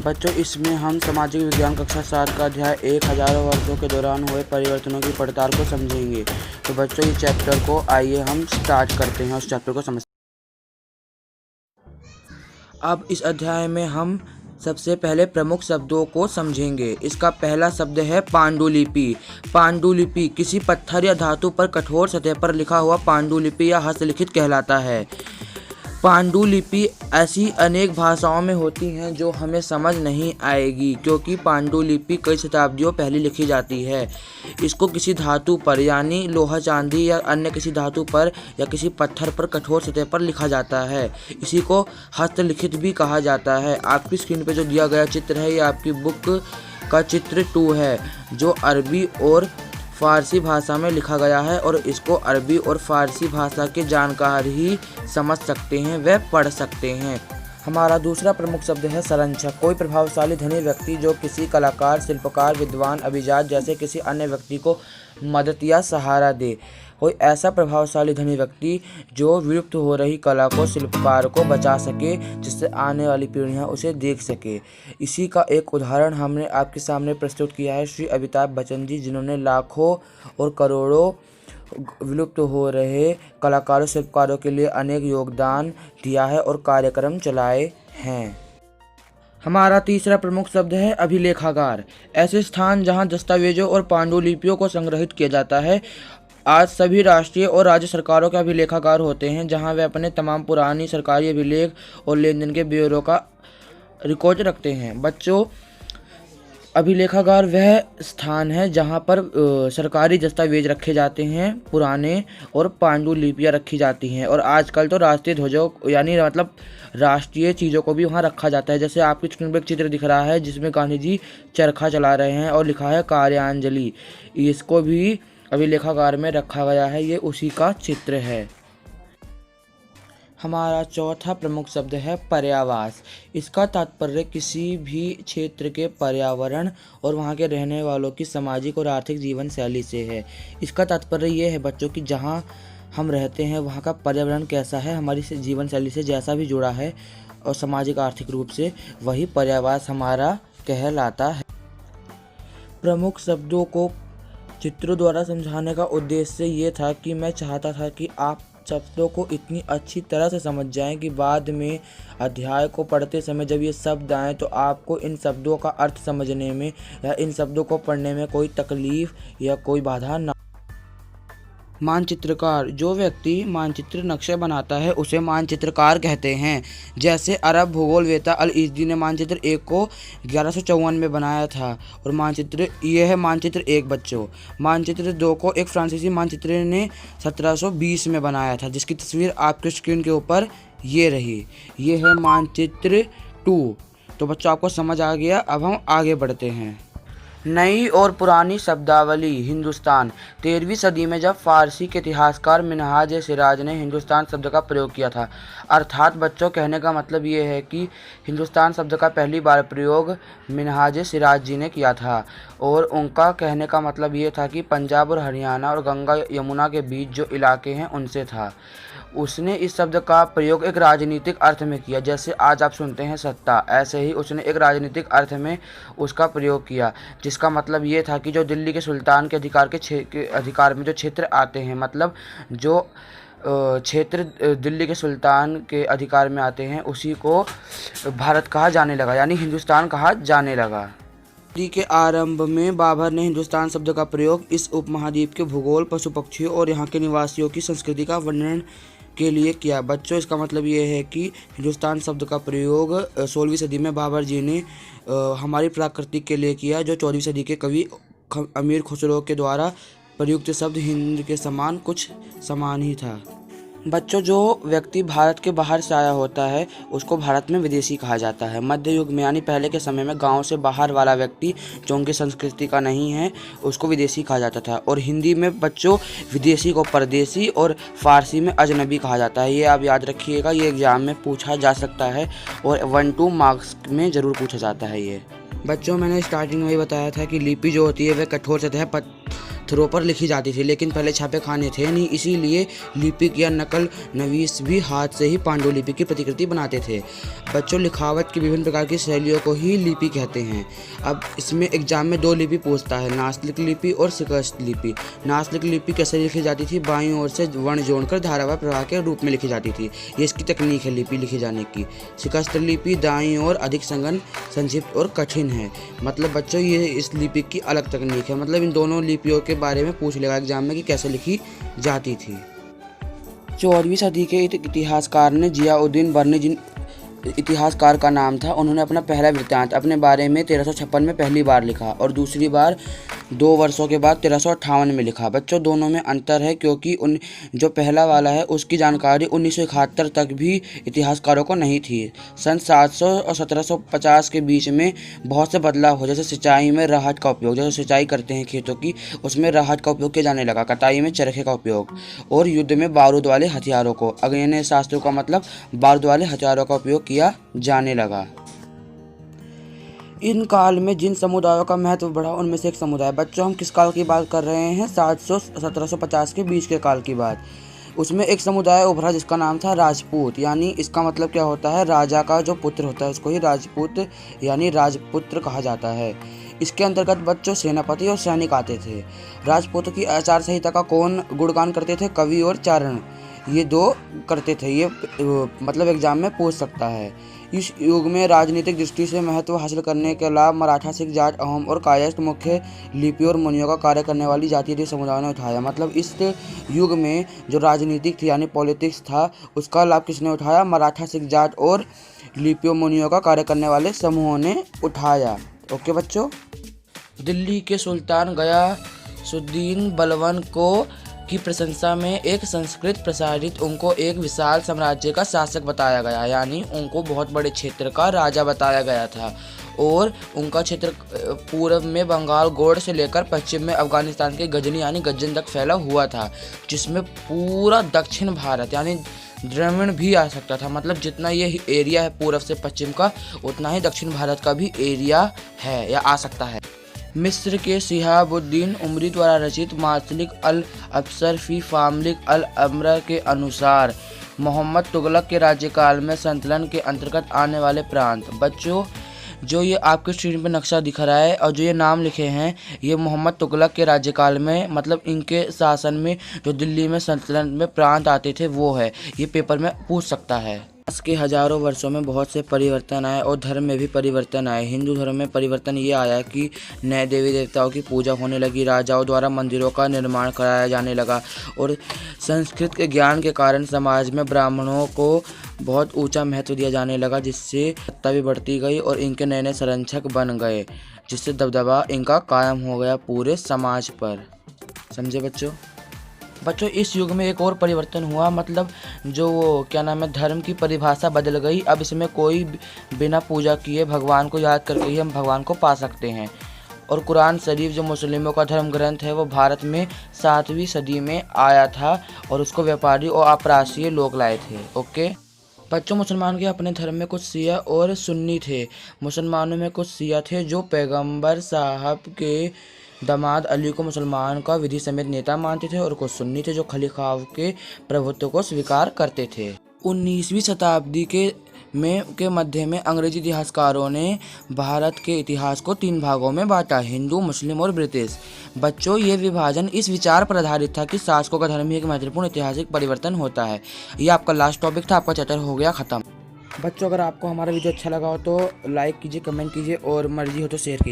बच्चों, इसमें हम सामाजिक विज्ञान कक्षा 7 का अध्याय 1 हज़ारों वर्षों के दौरान हुए परिवर्तनों की पड़ताल को समझेंगे। तो बच्चों, इस चैप्टर को आइए हम स्टार्ट करते हैं, उस चैप्टर को समझ। अब इस अध्याय में हम सबसे पहले प्रमुख शब्दों को समझेंगे। इसका पहला शब्द है पांडुलिपि। पांडुलिपि किसी पत्थर या धातु पर कठोर सतह पर लिखा हुआ पांडुलिपि या हस्तलिखित कहलाता है। पांडुलिपि ऐसी अनेक भाषाओं में होती हैं जो हमें समझ नहीं आएगी, क्योंकि पांडुलिपि कई शताब्दियों पहले लिखी जाती है। इसको किसी धातु पर यानी लोहा, चांदी या अन्य किसी धातु पर या किसी पत्थर पर कठोर सतह पर लिखा जाता है। इसी को हस्तलिखित भी कहा जाता है। आपकी स्क्रीन पर जो दिया गया चित्र है, ये आपकी बुक का चित्र 2 है, जो अरबी और फ़ारसी भाषा में लिखा गया है, और इसको अरबी और फ़ारसी भाषा के जानकार ही समझ सकते हैं, वे पढ़ सकते हैं। हमारा दूसरा प्रमुख शब्द है संरक्षक। कोई प्रभावशाली धनी व्यक्ति जो किसी कलाकार, शिल्पकार, विद्वान, अभिजात जैसे किसी अन्य व्यक्ति को मदद या सहारा दे। कोई ऐसा प्रभावशाली धनी व्यक्ति जो विलुप्त हो रही कला को, शिल्पकार को बचा सके, जिससे आने वाली पीढ़ियां उसे देख सके। इसी का एक उदाहरण हमने आपके सामने प्रस्तुत किया है श्री अमिताभ बच्चन जी, जिन्होंने लाखों और करोड़ों विलुप्त हो रहे कलाकारों, शिल्पकारों के लिए अनेक योगदान दिया है और कार्यक्रम चलाए हैं। हमारा तीसरा प्रमुख शब्द है अभिलेखागार। ऐसे स्थान जहां दस्तावेजों और पांडुलिपियों को संग्रहित किया जाता है। आज सभी राष्ट्रीय और राज्य सरकारों के अभिलेखागार होते हैं, जहां वे अपने तमाम पुरानी सरकारी अभिलेख और लेन देन के ब्यौरों का रिकॉर्ड रखते हैं। बच्चों, अभिलेखागार वह स्थान है जहां पर सरकारी दस्तावेज रखे जाते हैं, पुराने, और पांडुलिपियां रखी जाती हैं। और आजकल तो राष्ट्रीय ध्वजों यानी मतलब राष्ट्रीय चीज़ों को भी वहां रखा जाता है। जैसे आपकी स्क्रीन पर एक चित्र दिख रहा है जिसमें गांधी जी चरखा चला रहे हैं और लिखा है कार्यांजलि। इसको भी अभिलेखागार में रखा गया है, ये उसी का चित्र है। हमारा चौथा प्रमुख शब्द है पर्यावास। इसका तात्पर्य किसी भी क्षेत्र के पर्यावरण और वहाँ के रहने वालों की सामाजिक और आर्थिक जीवन शैली से है। इसका तात्पर्य ये है बच्चों कि जहाँ हम रहते हैं वहाँ का पर्यावरण कैसा है, हमारी जीवन शैली से जैसा भी जुड़ा है और सामाजिक आर्थिक रूप से, वही पर्यावास हमारा कहलाता है। प्रमुख शब्दों को चित्रों द्वारा समझाने का उद्देश्य ये था कि मैं चाहता था कि आप शब्दों को इतनी अच्छी तरह से समझ जाएं कि बाद में अध्याय को पढ़ते समय जब ये शब्द आएँ तो आपको इन शब्दों का अर्थ समझने में या इन शब्दों को पढ़ने में कोई तकलीफ या कोई बाधा ना। मानचित्रकार। जो व्यक्ति मानचित्र नक्शे बनाता है उसे मानचित्रकार कहते हैं। जैसे अरब भूगोलवेत्ता अल-इज़्ज़ी ने मानचित्र 1 को 1154 में बनाया था, और यह है मानचित्र 1 बच्चों। मानचित्र 2 को एक फ्रांसीसी मानचित्र ने 1720 में बनाया था, जिसकी तस्वीर आपके स्क्रीन के ऊपर ये रही। ये है मानचित्र 2। तो बच्चों, आपको समझ आ गया। अब हम आगे बढ़ते हैं। नई और पुरानी शब्दावली। हिंदुस्तान। 13वीं सदी में जब फ़ारसी के इतिहासकार मिन्हाज-ए-सिराज ने हिंदुस्तान शब्द का प्रयोग किया था, अर्थात बच्चों कहने का मतलब ये है कि हिंदुस्तान शब्द का पहली बार प्रयोग मिन्हाज-ए-सिराज जी ने किया था, और उनका कहने का मतलब ये था कि पंजाब और हरियाणा और गंगा यमुना के बीच जो इलाके हैं उनसे था। उसने इस शब्द का प्रयोग एक राजनीतिक अर्थ में किया, जैसे आज आप सुनते हैं सत्ता, ऐसे ही उसने एक राजनीतिक अर्थ में उसका प्रयोग किया, जिसका मतलब ये था कि जो दिल्ली के सुल्तान के अधिकार में जो क्षेत्र आते हैं, मतलब जो क्षेत्र दिल्ली के सुल्तान के अधिकार में आते हैं, उसी को भारत कहा जाने लगा, यानी हिंदुस्तान कहा जाने लगा। सदी के आरंभ में बाबर ने हिंदुस्तान शब्द का प्रयोग इस उपमहाद्वीप के भूगोल, पशु पक्षियों और यहाँ के निवासियों की संस्कृति का वर्णन के लिए किया। बच्चों, इसका मतलब ये है कि हिंदुस्तान शब्द का प्रयोग 16वीं सदी में बाबर जी ने हमारी प्रकृति के लिए किया, जो 14वीं सदी के कवि अमीर खुसरो के द्वारा प्रयुक्त शब्द हिंद के समान कुछ समान ही था। बच्चों, जो व्यक्ति भारत के बाहर से आया होता है उसको भारत में विदेशी कहा जाता है। मध्य युग में यानी पहले के समय में गांव से बाहर वाला व्यक्ति जो उनकी संस्कृति का नहीं है उसको विदेशी कहा जाता था। और हिंदी में बच्चों विदेशी को परदेशी और फ़ारसी में अजनबी कहा जाता है। ये आप याद रखिएगा, ये एग्ज़ाम में पूछा जा सकता है और 1-2 मार्क्स में ज़रूर पूछा जाता है। ये बच्चों, मैंने स्टार्टिंग में ही बताया था कि लिपि जो होती है वह कठोर सतह पत्थरों पर लिखी जाती थी, लेकिन पहले छापे खाने थे नहीं, इसीलिए लिपिक या नकल नवीस भी हाथ से ही पांडुलिपि की प्रतिकृति बनाते थे। बच्चों, लिखावट की विभिन्न प्रकार की शैलियों को ही लिपि कहते हैं। अब इसमें एग्जाम में 2 लिपि पूछता है, नास्तलिक लिपि और शिकस्त लिपि। नास्तलिक लिपि कैसे लिखी जाती थी? बाईं ओर से वर्ण जोड़कर धारावाही प्रवाह के रूप में लिखी जाती थी। ये इसकी तकनीक है लिपि लिखे जाने की। शिकस्त लिपि दाईं ओर अधिक संघन, संक्षिप्त और कठिन है। मतलब बच्चों, ये इस लिपि की अलग तकनीक है। मतलब इन दोनों लिपियों के बारे में पूछ लेगा एग्जाम में कि कैसे लिखी जाती थी। 14वीं सदी के इतिहासकार ने जियाउद्दीन बर्नी, जिन इतिहासकार का नाम था, उन्होंने अपना पहला वृत्तांत अपने बारे में 1356 में पहली बार लिखा और दूसरी बार 2 वर्षों के बाद 1358 में लिखा। बच्चों, दोनों में अंतर है क्योंकि जो पहला वाला है उसकी जानकारी 1971 तक भी इतिहासकारों को नहीं थी। सन 700 और 1750 के बीच में बहुत से बदलाव हो, जैसे सिंचाई में राहत का उपयोग, जैसे सिंचाई करते हैं खेतों की, उसमें राहत का उपयोग किया जाने लगा, कटाई में चरखे का उपयोग, और युद्ध में बारूद वाले हथियारों को, अग्नेय शास्त्रों का मतलब बारूद वाले हथियारों का उपयोग किया जाने लगा। इन काल में जिन समुदायों का महत्व बढ़ा उनमें से एक समुदाय, बच्चों हम किस काल की बात कर रहे हैं? 700 1750 के बीच के काल की बात। उसमें एक समुदाय उभरा जिसका नाम था राजपूत। यानी इसका मतलब क्या होता है? राजा का जो पुत्र होता है उसको ही राजपूत यानी राजपुत्र कहा जाता है। इसके अंतर्गत बच्चों सेनापति और सैनिक आते थे। राजपूतों की आचार संहिता का कौन गुणगान करते थे? कवि और चारण, ये 2 करते थे। ये मतलब एग्जाम में पूछ सकता है। इस युग में राजनीतिक दृष्टि से महत्व हासिल करने के अलावा मराठा, सिख, जाट, अहोम और कायस्थ मुख्य लिपि और मुनियों का कार्य करने वाली जातीय समुदायों ने उठाया। मतलब इस युग में जो राजनीतिक थी यानी पॉलिटिक्स था, उसका लाभ किसने उठाया? मराठा, सिख, जाट और लिपियों मुनियों का कार्य करने वाले समूहों ने उठाया। ओके बच्चों। दिल्ली के सुल्तान गयासुद्दीन बलबन को की प्रशंसा में एक संस्कृत प्रसारित उनको एक विशाल साम्राज्य का शासक बताया गया, यानी उनको बहुत बड़े क्षेत्र का राजा बताया गया था। और उनका क्षेत्र पूर्व में बंगाल गोड़ से लेकर पश्चिम में अफगानिस्तान के गजनी यानी गज्जन तक फैला हुआ था, जिसमें पूरा दक्षिण भारत यानी द्रविड़ भी आ सकता था। मतलब जितना ये एरिया है पूर्व से पश्चिम का, उतना ही दक्षिण भारत का भी एरिया है या आ सकता है। मिस्र के शिहाबुद्दीन उमरी द्वारा रचित मासलिक अल अब्सर फी फामलिक अल अमर के अनुसार मोहम्मद तुगलक के राज्यकाल में संतुलन के अंतर्गत आने वाले प्रांत। बच्चों, जो ये आपके स्क्रीन पर नक्शा दिख रहा है और जो ये नाम लिखे हैं, ये मोहम्मद तुगलक के राज्यकाल में मतलब इनके शासन में जो दिल्ली में संतुलन में प्रांत आते थे वो है। ये पेपर में पूछ सकता है। के हजारों वर्षों में बहुत से परिवर्तन आए और धर्म में भी परिवर्तन आए। हिंदू धर्म में परिवर्तन ये आया कि नए देवी देवताओं की पूजा होने लगी, राजाओं द्वारा मंदिरों का निर्माण कराया जाने लगा और संस्कृत के ज्ञान के कारण समाज में ब्राह्मणों को बहुत ऊंचा महत्व दिया जाने लगा, जिससे सत्ता भी बढ़ती गई और इनके नए नए संरक्षक बन गए, जिससे दबदबा इनका कायम हो गया पूरे समाज पर। समझे बच्चों? इस युग में एक और परिवर्तन हुआ, मतलब जो क्या नाम है, धर्म की परिभाषा बदल गई। अब इसमें कोई बिना पूजा किए भगवान को याद करके ही हम भगवान को पा सकते हैं। और कुरान शरीफ जो मुस्लिमों का धर्म ग्रंथ है वो भारत में 7वीं सदी में आया था और उसको व्यापारी और आप्रासीय लोग लाए थे। ओके बच्चों, मुसलमान के अपने धर्म में कुछ शिया और सुन्नी थे। मुसलमानों में कुछ शिया थे जो पैगंबर साहब के दामाद अली को मुसलमान का विधि समेत नेता मानते थे और कुछ सुन्नी थे जो खलीफा के प्रभुत्व को स्वीकार करते थे। 19वीं शताब्दी के मध्य में अंग्रेजी इतिहासकारों ने भारत के इतिहास को 3 भागों में बांटा, हिंदू, मुस्लिम और ब्रिटिश। बच्चों, ये विभाजन इस विचार पर आधारित था कि शासकों का धर्म ही एक महत्वपूर्ण ऐतिहासिक परिवर्तन होता है। ये आपका लास्ट टॉपिक था, आपका चैप्टर हो गया खत्म। बच्चों, अगर आपको हमारा वीडियो अच्छा लगा हो तो लाइक कीजिए, कमेंट कीजिए और मर्जी हो तो शेयर कीजिए।